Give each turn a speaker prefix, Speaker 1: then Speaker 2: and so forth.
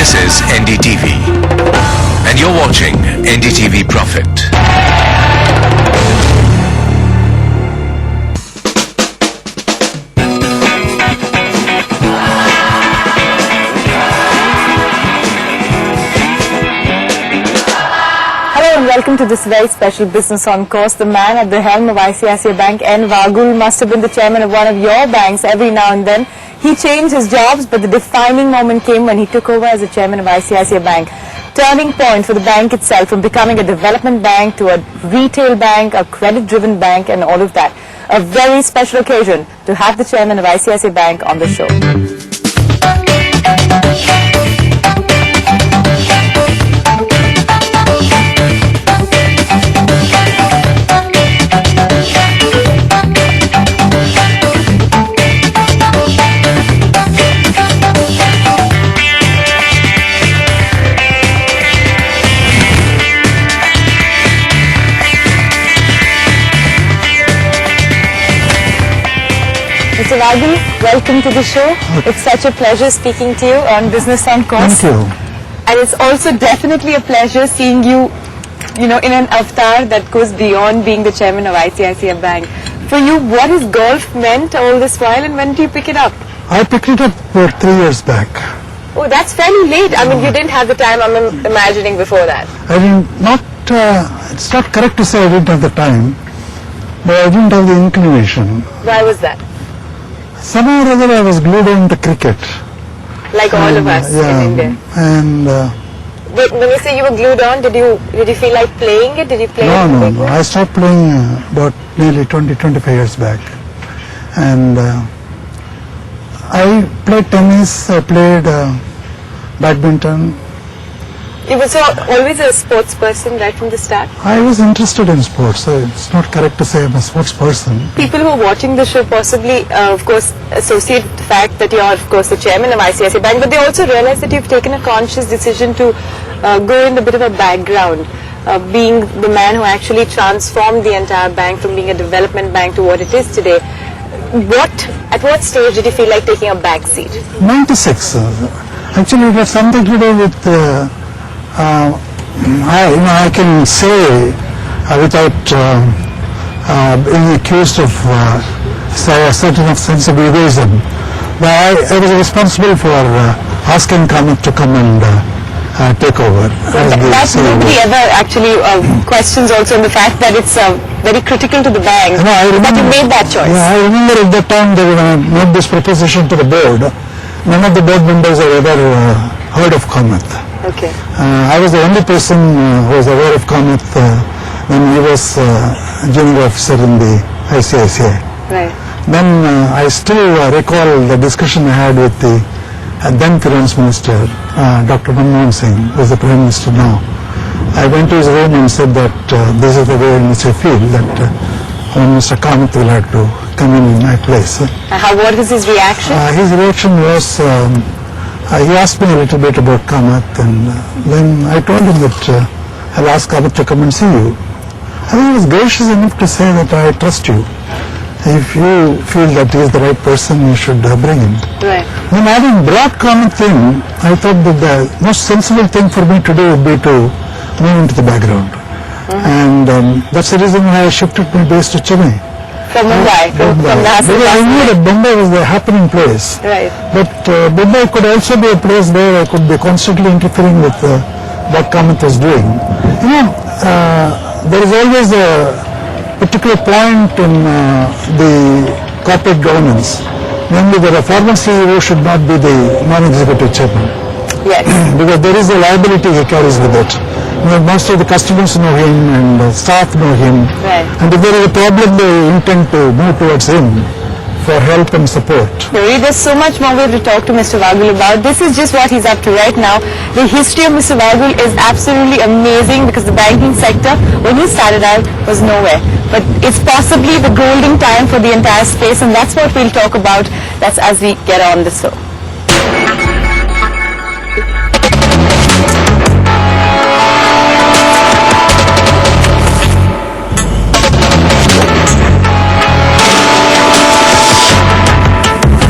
Speaker 1: This is NDTV, and you're watching NDTV Profit.
Speaker 2: And welcome to this very special business on course. The man at the helm of ICICI Bank, N. Vagul, must have been the chairman of one of your banks every now and then. He changed his jobs, but the defining moment came when he took over as the chairman of ICICI Bank. Turning point for the bank itself, from becoming a development bank to a retail bank, a credit-driven bank, and all of that. A very special occasion to have the chairman of ICICI Bank on the show. Mr. Vagul, welcome to the show. It's such a pleasure speaking to you on Business on Course.
Speaker 3: Thank you.
Speaker 2: And it's also definitely a pleasure seeing you, in an avatar that goes beyond being the chairman of ICICI Bank. For you, what has golf meant all this while, and when do you pick it up?
Speaker 3: I picked it up 3 years back.
Speaker 2: Oh, that's fairly late. I mean, you didn't have the time, I'm imagining, before that.
Speaker 3: I didn't, it's not correct to say I didn't have the time, but I didn't have the inclination.
Speaker 2: Why was that?
Speaker 3: Somehow or other I was glued on to cricket.
Speaker 2: Like all of us in India.
Speaker 3: And
Speaker 2: But when you say you were glued on, did you feel like playing it? Did you play it?
Speaker 3: No. I stopped playing about nearly 20-25 years back. And I played tennis, I played badminton.
Speaker 2: You were always a sports person right from the start?
Speaker 3: I was interested in sports, so it's not correct to say I'm a sports person.
Speaker 2: People who are watching the show possibly, of course, associate the fact that you're, of course, the chairman of ICICI Bank, but they also realize that you've taken a conscious decision to go in a bit of a background, being the man who actually transformed the entire bank from being a development bank to what it is today. At what stage did you feel like taking a back seat?
Speaker 3: 96. Actually, it had something to do with... I can say without being accused of a certain sense of egoism, but I was responsible for asking Kamath to come and take over.
Speaker 2: Nobody ever actually questions also the fact that it's very critical to the bank that you made that choice.
Speaker 3: Yeah, I remember at that time they made this proposition to the board. None of the board members have ever heard of Kamath.
Speaker 2: Okay.
Speaker 3: I was the only person who was aware of Kamath when he was a junior officer in the ICICI.
Speaker 2: Right.
Speaker 3: Then I still recall the discussion I had with the then Finance Minister, Dr. Manmohan Singh, who is the Prime Minister now. I went to his room and said that this is the way in which I feel that Mr. Kamath will have to come in my place.
Speaker 2: What was his reaction?
Speaker 3: His reaction was... he asked me a little bit about Kamath, and then I told him that I'll ask Kamath to come and see you. I think he was gracious enough to say that I trust you. If you feel that he is the right person, you should bring him.
Speaker 2: Right.
Speaker 3: When having brought Kamath in, I thought that the most sensible thing for me to do would be to move into the background. And that's the reason why I shifted my base to Chennai.
Speaker 2: From Mumbai, from
Speaker 3: because I knew that Bombay was the happening place.
Speaker 2: Right.
Speaker 3: But Bombay could also be a place where I could be constantly interfering with what Kamath was doing. There is always a particular point in the corporate governance. Namely, that a former CEO should not be the non-executive chairman.
Speaker 2: Yes.
Speaker 3: Because there is a liability he carries with it. Most of the customers know him and staff know him.
Speaker 2: Right.
Speaker 3: And if there is a problem, they intend to move towards him for help and support.
Speaker 2: There's so much more we have to talk to Mr. Vagul about. This is just what he's up to right now. The history of Mr. Vagul is absolutely amazing because the banking sector, when he started out, was nowhere. But it's possibly the golden time for the entire space, and that's what we'll talk about. That's as we get on the show.